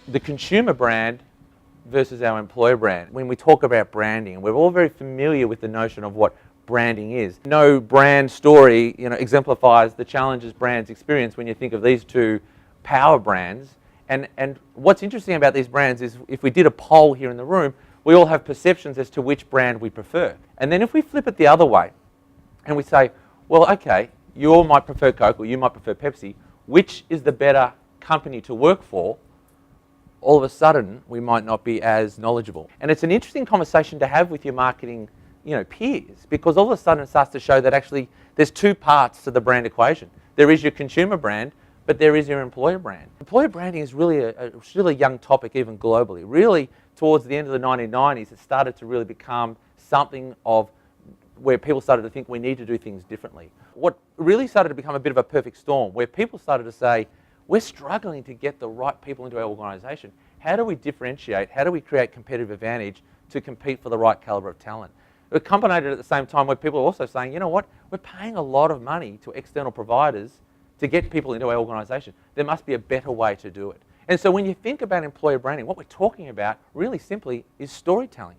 the consumer brand versus our employer brand. When we talk about branding, we're all very familiar with the notion of what branding is. No brand story, exemplifies the challenges brands experience when you think of these two power brands. And what's interesting about these brands is if we did a poll here in the room, we all have perceptions as to which brand we prefer. And then if we flip it the other way and we say, well, okay, you all might prefer Coke or you might prefer Pepsi, which is the better company to work for? All of a sudden, we might not be as knowledgeable. And it's an interesting conversation to have with your marketing peers, because all of a sudden it starts to show that actually there's two parts to the brand equation. There is your consumer brand, but there is your employer brand. Employer branding is really a really young topic even globally. Really, towards the end of the 1990s, it started to really become something of where people started to think we need to do things differently. What really started to become a bit of a perfect storm, where people started to say, we're struggling to get the right people into our organisation. How do we differentiate? How do we create competitive advantage to compete for the right calibre of talent? It accompanied at the same time where people are also saying, you know what, we're paying a lot of money to external providers to get people into our organisation. There must be a better way to do it. And so when you think about employer branding, what we're talking about really simply is storytelling.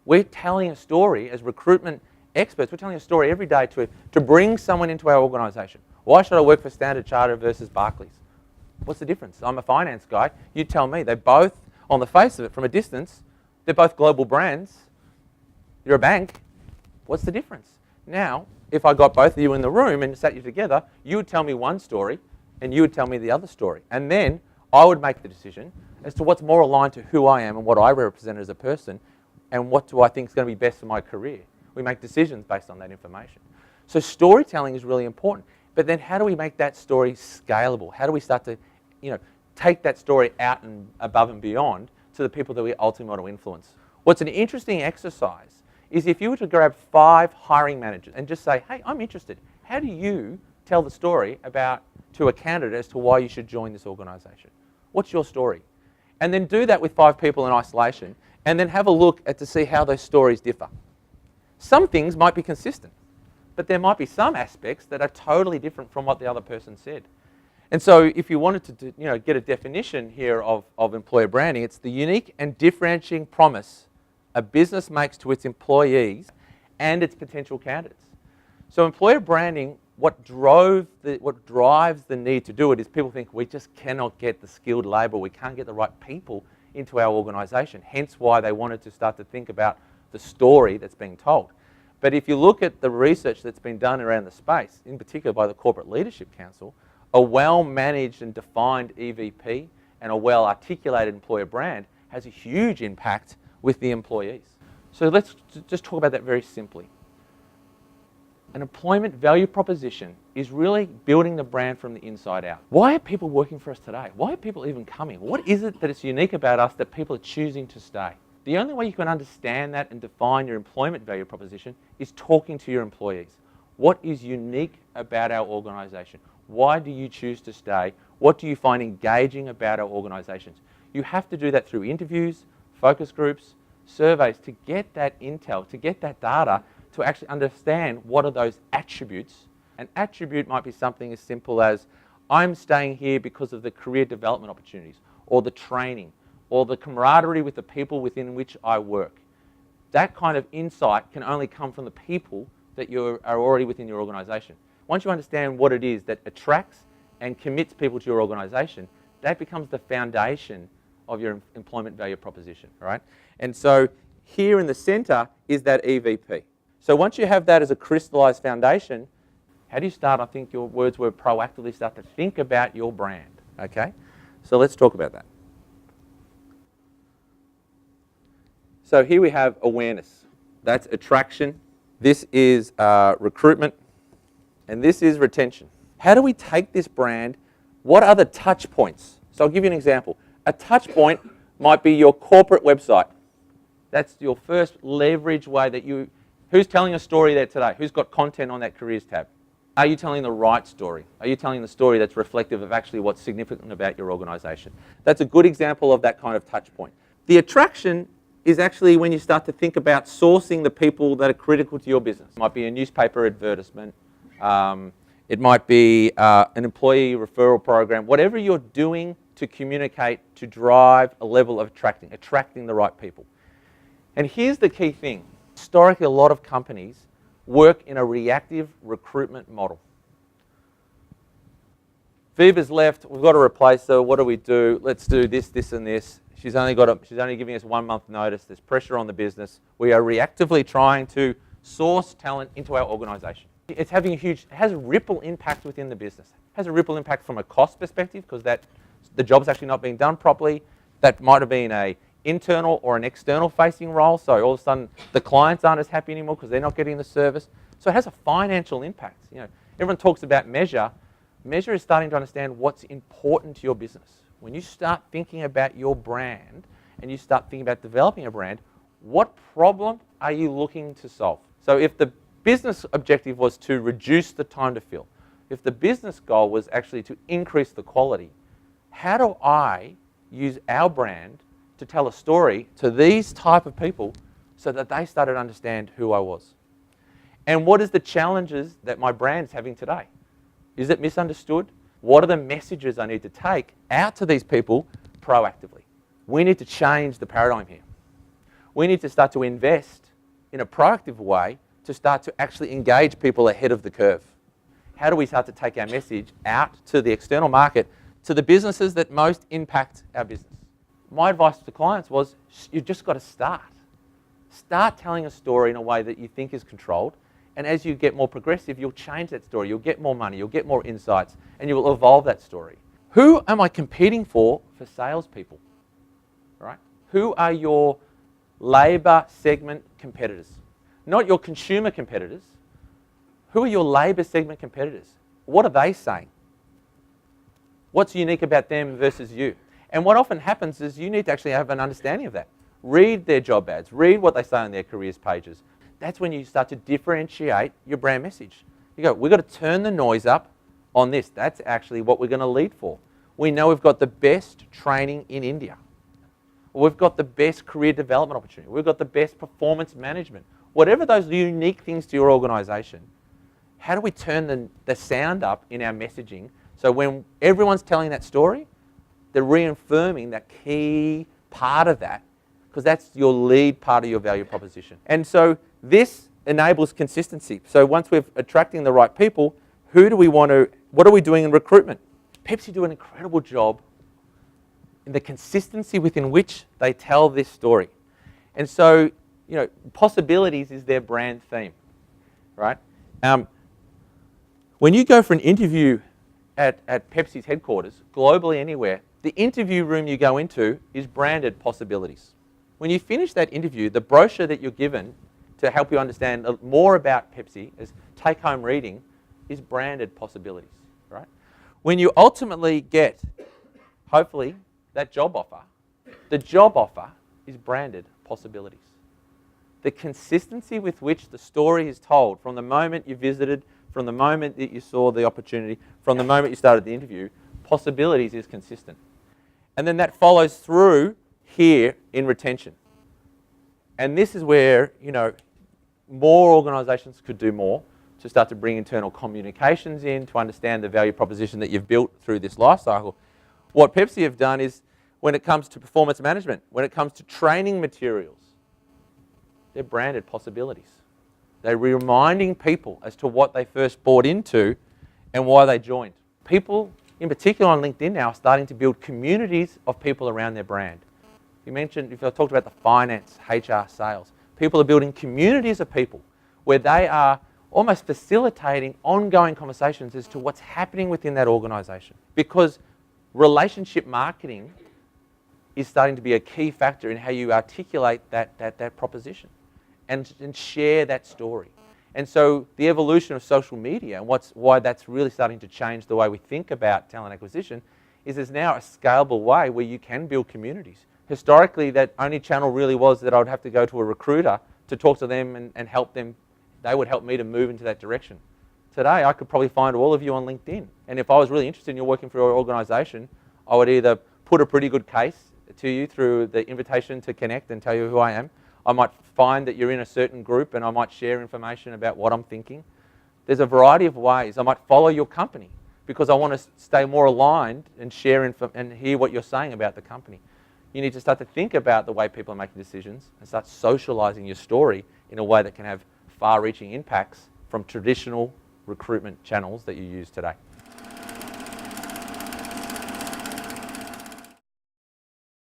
We're telling a story as recruitment experts. We're telling a story every day to bring someone into our organisation. Why should I work for Standard Chartered versus Barclays? What's the difference? I'm a finance guy. You tell me. They're both, on the face of it, from a distance, they're both global brands. You're a bank. What's the difference? Now, if I got both of you in the room and sat you together, you would tell me one story and you would tell me the other story. And then I would make the decision as to what's more aligned to who I am and what I represent as a person and what do I think is going to be best for my career. We make decisions based on that information. So storytelling is really important. But then how do we make that story scalable? How do we start to take that story out and above and beyond to the people that we ultimately want to influence? What's an interesting exercise is if you were to grab 5 hiring managers and just say, hey, I'm interested. How do you tell the story to a candidate as to why you should join this organisation? What's your story? And then do that with 5 people in isolation and then have a look to see how those stories differ. Some things might be consistent, but there might be some aspects that are totally different from what the other person said. And so if you wanted to get a definition here of employer branding, it's the unique and differentiating promise a business makes to its employees and its potential candidates. So employer branding, what drives the need to do it is people think we just cannot get the skilled labour, we can't get the right people into our organisation, hence why they wanted to start to think about the story that's being told. But if you look at the research that's been done around the space, in particular by the Corporate Leadership Council, a well-managed and defined EVP and a well-articulated employer brand has a huge impact with the employees. So let's just talk about that very simply. An employment value proposition is really building the brand from the inside out. Why are people working for us today? Why are people even coming? What is it that is unique about us that people are choosing to stay? The only way you can understand that and define your employment value proposition is talking to your employees. What is unique about our organisation? Why do you choose to stay? What do you find engaging about our organisations? You have to do that through interviews, focus groups, surveys to get that intel, to get that data, to actually understand what are those attributes. An attribute might be something as simple as, I'm staying here because of the career development opportunities, or the training, or the camaraderie with the people within which I work. That kind of insight can only come from the people that are already within your organisation. Once you understand what it is that attracts and commits people to your organisation, that becomes the foundation of your employment value proposition, right? And so here in the centre is that EVP. So once you have that as a crystallised foundation, how do you start? I think your words were proactively start to think about your brand, okay? So let's talk about that. So here we have awareness. That's attraction. This is recruitment. And this is retention. How do we take this brand? What are the touch points? So I'll give you an example. A touch point might be your corporate website. That's your first leverage way that who's telling a story there today? Who's got content on that careers tab? Are you telling the right story? Are you telling the story that's reflective of actually what's significant about your organisation? That's a good example of that kind of touch point. The attraction is actually when you start to think about sourcing the people that are critical to your business. It might be a newspaper advertisement. It might be an employee referral program. Whatever you're doing to communicate, to drive a level of attracting the right people. And here's the key thing. Historically, a lot of companies work in a reactive recruitment model. Viva's left, we've got to replace her, what do we do? Let's do this, this and this. She's only giving us 1 month notice, there's pressure on the business. We are reactively trying to source talent into our organisation. It has a ripple impact within the business. It has a ripple impact from a cost perspective because the job's actually not being done properly. That might have been an internal or an external facing role, so all of a sudden the clients aren't as happy anymore because they're not getting the service. So it has a financial impact. Everyone talks about measure. Measure is starting to understand what's important to your business. When you start thinking about your brand and you start thinking about developing a brand, what problem are you looking to solve? So if the business objective was to reduce the time to fill, if the business goal was actually to increase the quality, how do I use our brand to tell a story to these type of people so that they started to understand who I was? And what is the challenges that my brand is having today? Is it misunderstood? What are the messages I need to take out to these people proactively? We need to change the paradigm here. We need to start to invest in a proactive way to start to actually engage people ahead of the curve. How do we start to take our message out to the external market, to the businesses that most impact our business? My advice to clients was, you've just got to start. Start telling a story in a way that you think is controlled. And as you get more progressive, you'll change that story. You'll get more money. You'll get more insights. And you will evolve that story. Who am I competing for salespeople? Right? Who are your labour segment competitors? Not your consumer competitors. Who are your labour segment competitors? What are they saying? What's unique about them versus you? And what often happens is you need to actually have an understanding of that. Read their job ads. Read what they say on their careers pages. That's when you start to differentiate your brand message. You go, we've got to turn the noise up on this. That's actually what we're going to lead for. We know we've got the best training in India. We've got the best career development opportunity. We've got the best performance management. Whatever those unique things to your organisation, how do we turn the sound up in our messaging so when everyone's telling that story, they're reaffirming that key part of that, because that's your lead part of your value proposition. And so this enables consistency. So once we're attracting the right people, what are we doing in recruitment? Pepsi do an incredible job in the consistency within which they tell this story. And so, possibilities is their brand theme, right? When you go for an interview at Pepsi's headquarters, globally anywhere, the interview room you go into is branded possibilities. When you finish that interview, the brochure that you're given to help you understand more about Pepsi as take-home reading is branded possibilities, right? When you ultimately get, hopefully, that job offer, the job offer is branded possibilities. The consistency with which the story is told from the moment you visited, from the moment that you saw the opportunity, from the moment you started the interview, possibilities is consistent. And then that follows through here in retention. And this is where, more organisations could do more to start to bring internal communications in, to understand the value proposition that you've built through this life cycle. What Pepsi have done is, when it comes to performance management, when it comes to training materials, they're branded possibilities. They're reminding people as to what they first bought into and why they joined. People, in particular on LinkedIn now, are starting to build communities of people around their brand. If I talked about the finance, HR, sales, people are building communities of people where they are almost facilitating ongoing conversations as to what's happening within that organisation. Because relationship marketing is starting to be a key factor in how you articulate that proposition and share that story. And so the evolution of social media and why that's really starting to change the way we think about talent acquisition is there's now a scalable way where you can build communities. Historically, that only channel really was that I would have to go to a recruiter to talk to them and help them. They would help me to move into that direction. Today, I could probably find all of you on LinkedIn. And if I was really interested in you working for your organisation, I would either put a pretty good case to you through the invitation to connect and tell you who I am. I might find that you're in a certain group and I might share information about what I'm thinking. There's a variety of ways. I might follow your company because I want to stay more aligned and share and hear what you're saying about the company. You need to start to think about the way people are making decisions and start socializing your story in a way that can have far-reaching impacts from traditional recruitment channels that you use today.